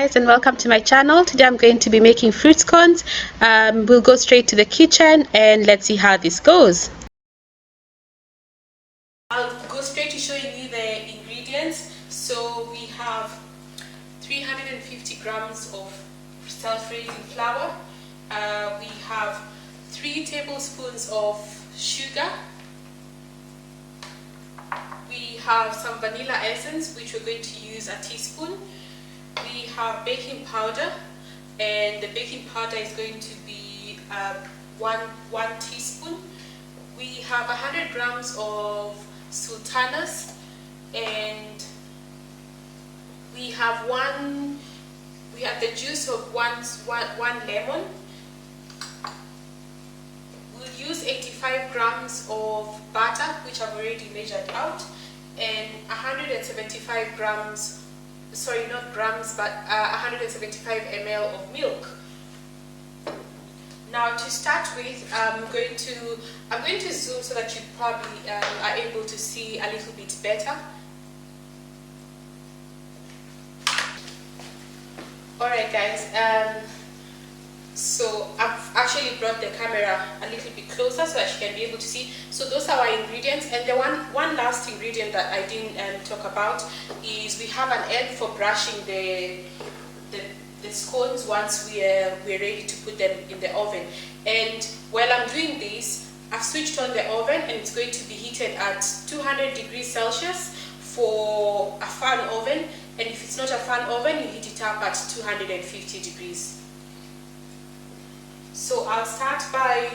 guys, and welcome to my channel. Today I'm going to be making fruit scones. We'll go straight to the kitchen and let's see how this goes. I'll go straight to showing you the ingredients. So we have 350 grams of self-raising flour. We have 3 tablespoons of sugar. We have some vanilla essence, which we're going to use a teaspoon. We have baking powder, and the baking powder is going to be one teaspoon. We have 100 grams of sultanas, and we have the juice of one lemon. We'll use 85 grams of butter, which I've already measured out, and 175 grams, sorry, not grams, but 175 ml of milk. Now, to start with, I'm going to zoom so that you probably are able to see a little bit better. Alright guys, so I've actually brought the camera a little bit closer so that you can be able to see. So those are our ingredients, and the one last ingredient that I didn't talk about is we have an end for brushing the scones once we're ready to put them in the oven. And while I'm doing this, I've switched on the oven, and it's going to be heated at 200 degrees Celsius for a fan oven, and if it's not a fan oven, you heat it up at 250 degrees. So I'll start by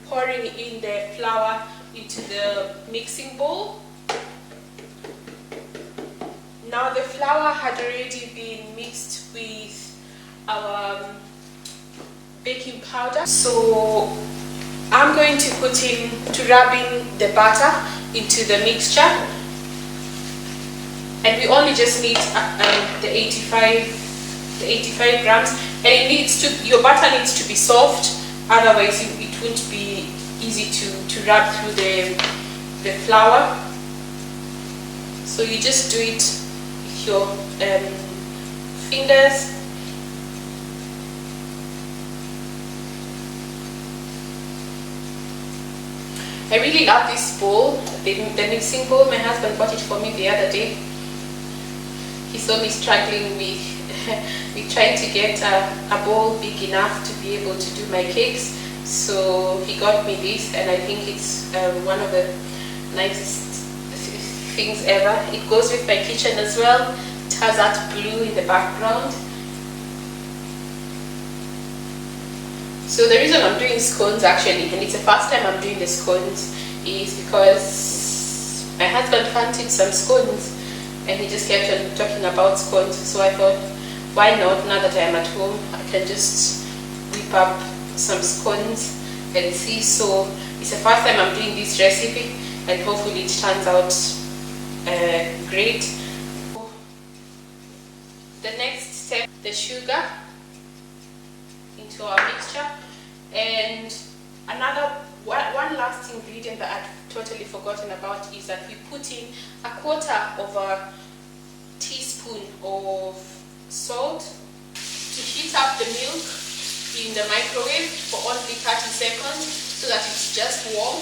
pouring in the flour into the mixing bowl. Now the flour had already been mixed with our baking powder, so I'm going to rub in the butter into the mixture, and we only just need the 85 grams, and your butter needs to be soft, otherwise it won't be easy to rub through the flour. So you just do it with your fingers. I really love this bowl, the mixing bowl. My husband bought it for me the other day. He saw me struggling with trying to get a bowl big enough to be able to do my cakes, so he got me this, and I think it's one of the nicest things ever. It goes with my kitchen as well. It has that blue in the background. So the reason I'm doing scones, actually, and it's the first time I'm doing the scones, is because my husband fancied some scones, and he just kept on talking about scones. So I thought, why not, now that I'm at home, I can just whip up some scones and see. So it's the first time I'm doing this recipe, and hopefully it turns out great. The next step, the sugar into our mixture, and one last ingredient that I've totally forgotten about is that we put in 1/4 of a teaspoon of salt to heat up the milk in the microwave for only 30 seconds so that it's just warm.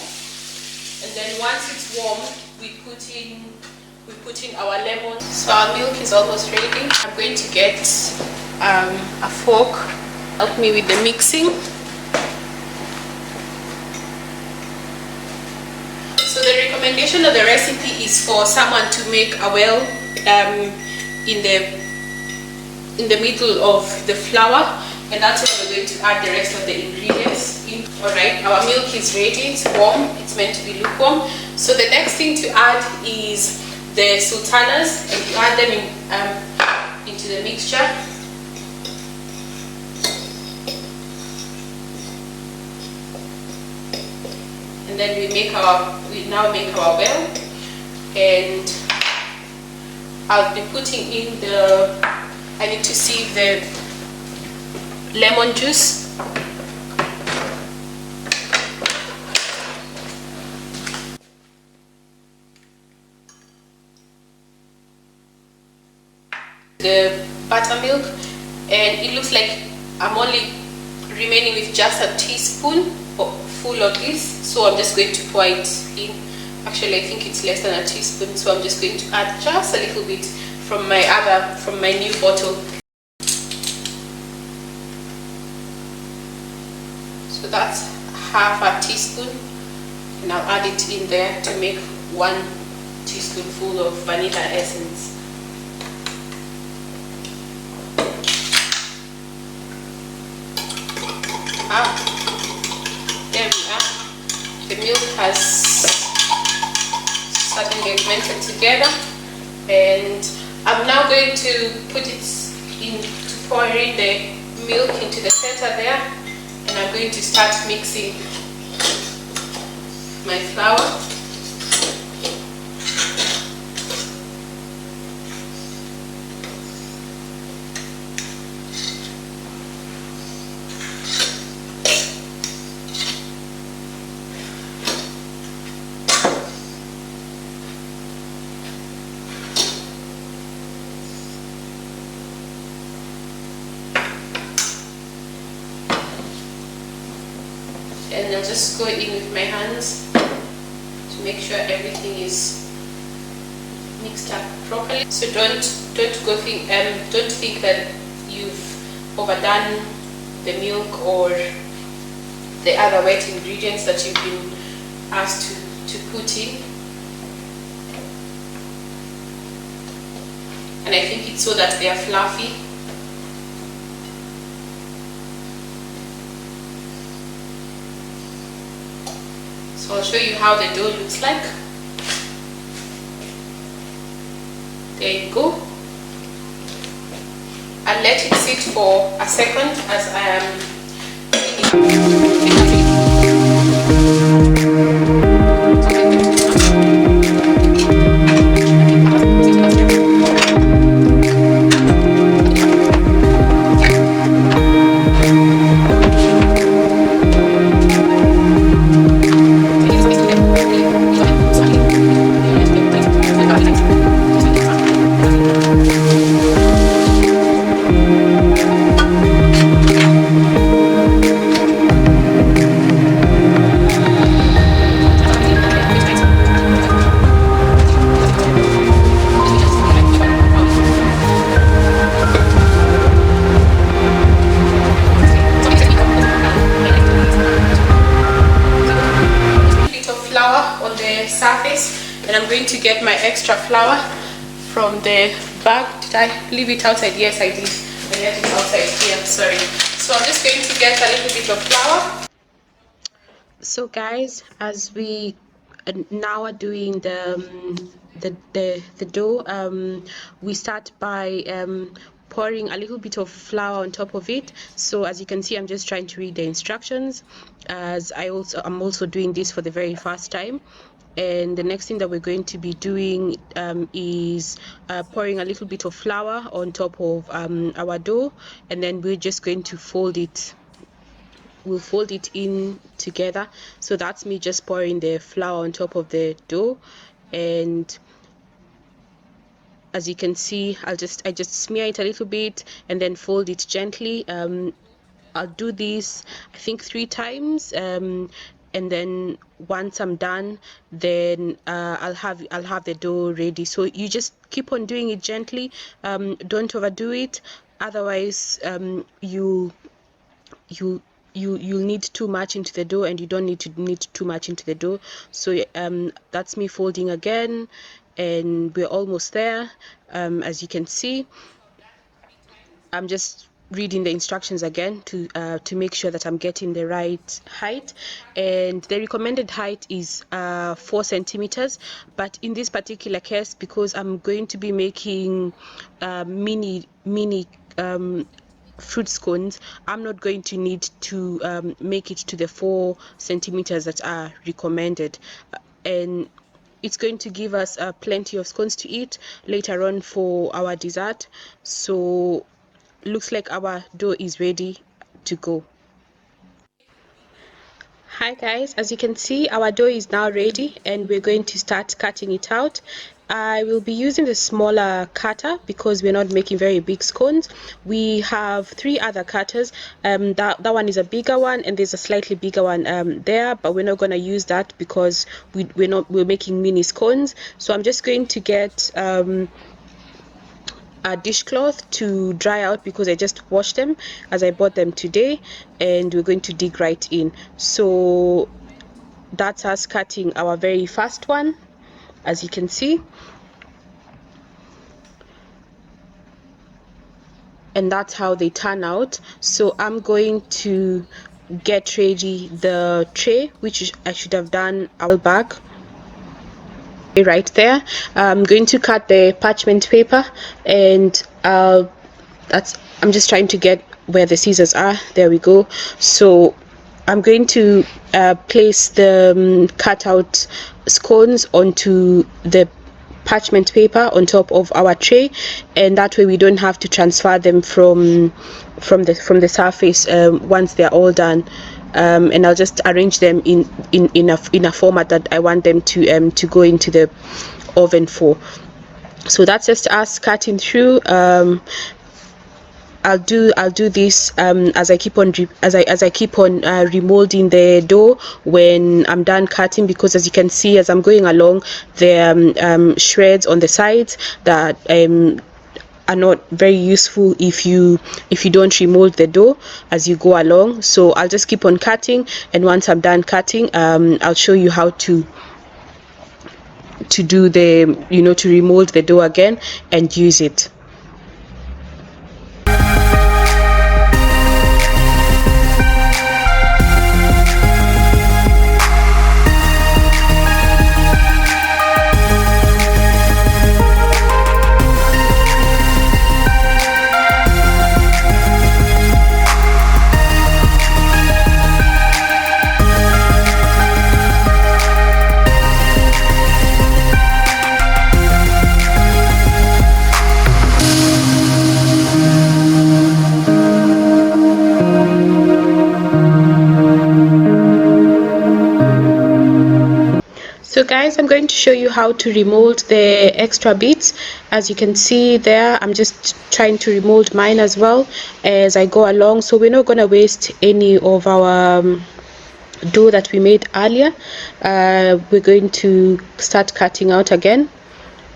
And then once it's warm, we put in our lemon. So our milk is almost ready. I'm going to get a fork. Help me with the mixing. So the recommendation of the recipe is for someone to make a well in the middle of the flour, and that's where we're going to add the rest of the ingredients in. Alright, our milk is ready, it's warm, it's meant to be lukewarm. So the next thing to add is the sultanas, and you add them into the mixture. And then we now make our well, and I'll be putting in I need to see the lemon juice. The buttermilk, and it looks like I'm only remaining with just a teaspoon full of this, so I'm just going to pour it in. Actually, I think it's less than a teaspoon, so I'm just going to add just a little bit from my new bottle. So that's half a teaspoon, and I'll add it in there to make 1 teaspoonful of vanilla essence. There we are. The milk has suddenly melted together, and I'm now going to put it in, to pour in the milk into the center there, and I'm going to start mixing my flour. And I'll just go in with my hands to make sure everything is mixed up properly. So don't think that you've overdone the milk or the other wet ingredients that you've been asked to put in. And I think it's so that they are fluffy. So I'll show you how the dough looks like. There you go. I'll let it sit for a second as I am cleaning. Surface, and I'm going to get my extra flour from the bag. Did I leave it outside? Yes, I did. I left it outside here, sorry. So I'm just going to get a little bit of flour. So guys, as we now are doing the dough, we start by pouring a little bit of flour on top of it. So as you can see, I'm just trying to read the instructions, as I'm also doing this for the very first time. And the next thing that we're going to be doing is pouring a little bit of flour on top of our dough, and then we're just going to fold it. We'll fold it in together. So that's me just pouring the flour on top of the dough, and as you can see, I just smear it a little bit and then fold it gently. I'll do this I think 3 times, and then once I'm done, then I'll have the dough ready. So you just keep on doing it gently, don't overdo it, otherwise you'll need too much into the dough, and you don't need too much into the dough. So that's me folding again, and we're almost there. As you can see, I'm just reading the instructions again to make sure that I'm getting the right height, and the recommended height is 4 centimeters. But in this particular case, because I'm going to be making mini fruit scones, I'm not going to need to make it to the 4 centimeters that are recommended, and it's going to give us plenty of scones to eat later on for our dessert. So looks like our dough is ready to go. Hi guys, as you can see, our dough is now ready, and we're going to start cutting it out. I will be using the smaller cutter because we're not making very big scones. We have 3 other cutters. That one is a bigger one, and there's a slightly bigger one there, but we're not going to use that because we're making mini scones. So I'm just going to get a dishcloth to dry out because I just washed them as I bought them today, and we're going to dig right in. So that's us cutting our very first one, as you can see, and that's how they turn out. So I'm going to get ready the tray, which I should have done a while back. Right there, I'm going to cut the parchment paper, and I'm just trying to get where the scissors are. There we go. So I'm going to place the cut out scones onto the parchment paper on top of our tray, and that way we don't have to transfer them from the surface once they're all done. And I'll just arrange them in a format that I want them to go into the oven for. So that's just us cutting through. I'll do this as I keep on remolding the dough when I'm done cutting, because as you can see, as I'm going along, there are shreds on the sides that are not very useful if you don't remold the dough as you go along. So I'll just keep on cutting, and once I'm done cutting, I'll show you how to do to remold the dough again and use it. So guys, I'm going to show you how to remold the extra bits. As you can see there, I'm just trying to remold mine as well as I go along. So we're not going to waste any of our dough that we made earlier. We're going to start cutting out again.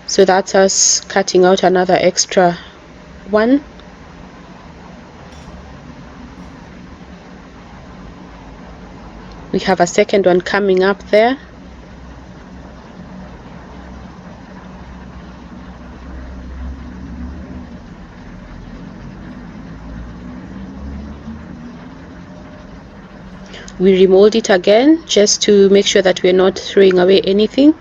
So that's us cutting out another extra one. We have a second one coming up there. We remold it again just to make sure that we're not throwing away anything,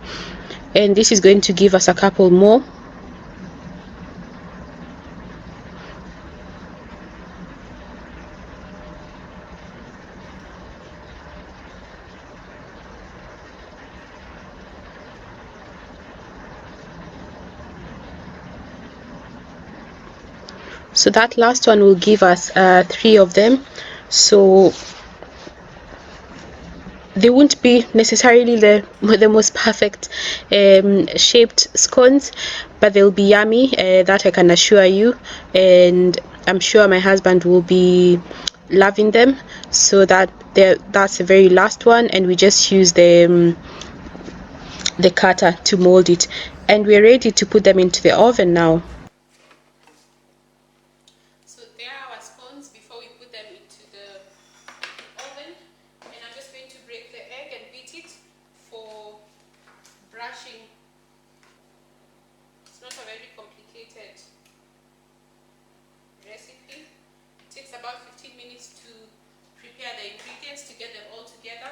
and this is going to give us a couple more. So that last one will give us 3 of them. So they won't be necessarily the most perfect shaped scones, but they'll be yummy, that I can assure you, and I'm sure my husband will be loving them. So that's the very last one, and we just use the cutter to mold it, and we're ready to put them into the oven now. So there are our scones before we put them into the oven, and I'm just going to break the egg and beat it for brushing. It's not a very complicated recipe. It takes about 15 minutes to prepare the ingredients, to get them all together.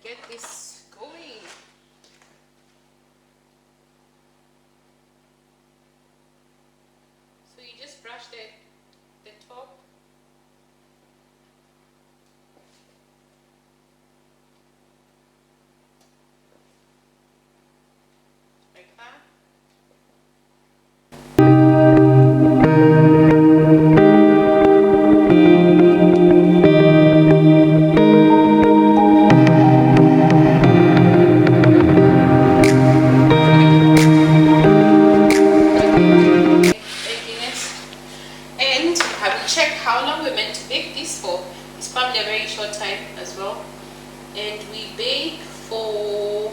get this going. So you just brush the top. Like that. And I will check how long we're meant to bake this for. It's probably a very short time as well. And we bake for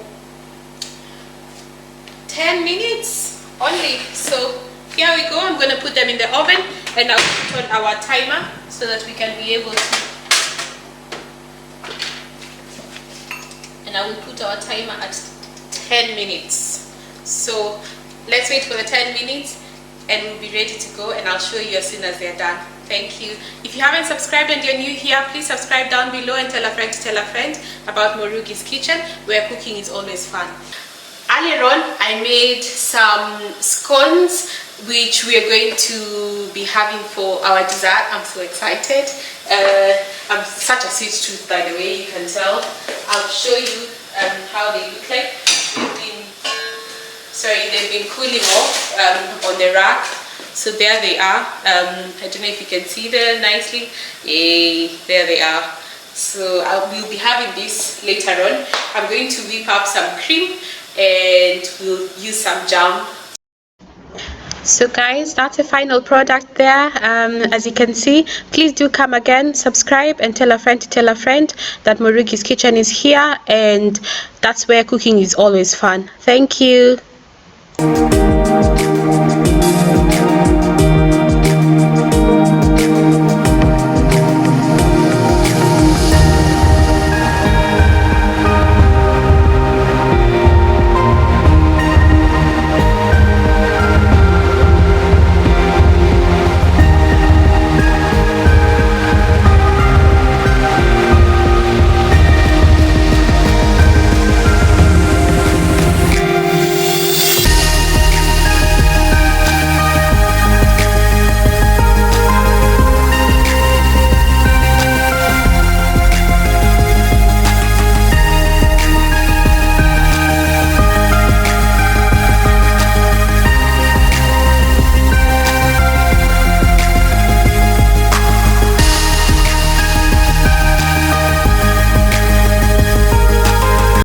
10 minutes only. So here we go. I'm going to put them in the oven and I'll put on our timer so that we can be able to. And I will put our timer at 10 minutes. So let's wait for the 10 minutes and we'll be ready to go, and I'll show you as soon as they're done. Thank you. If you haven't subscribed and you're new here, please subscribe down below and tell a friend to tell a friend about Morugi's Kitchen, where cooking is always fun. Earlier on, I made some scones, which we are going to be having for our dessert. I'm so excited. I'm such a sweet tooth, by the way, you can tell. I'll show you how they look like. They've been cooling off on the rack. So there they are. I don't know if you can see them nicely. There they are. So we'll be having this later on. I'm going to whip up some cream and we'll use some jam. So guys, that's the final product there. As you can see, please do come again, subscribe and tell a friend to tell a friend that Morugi's Kitchen is here, and that's where cooking is always fun. Thank you.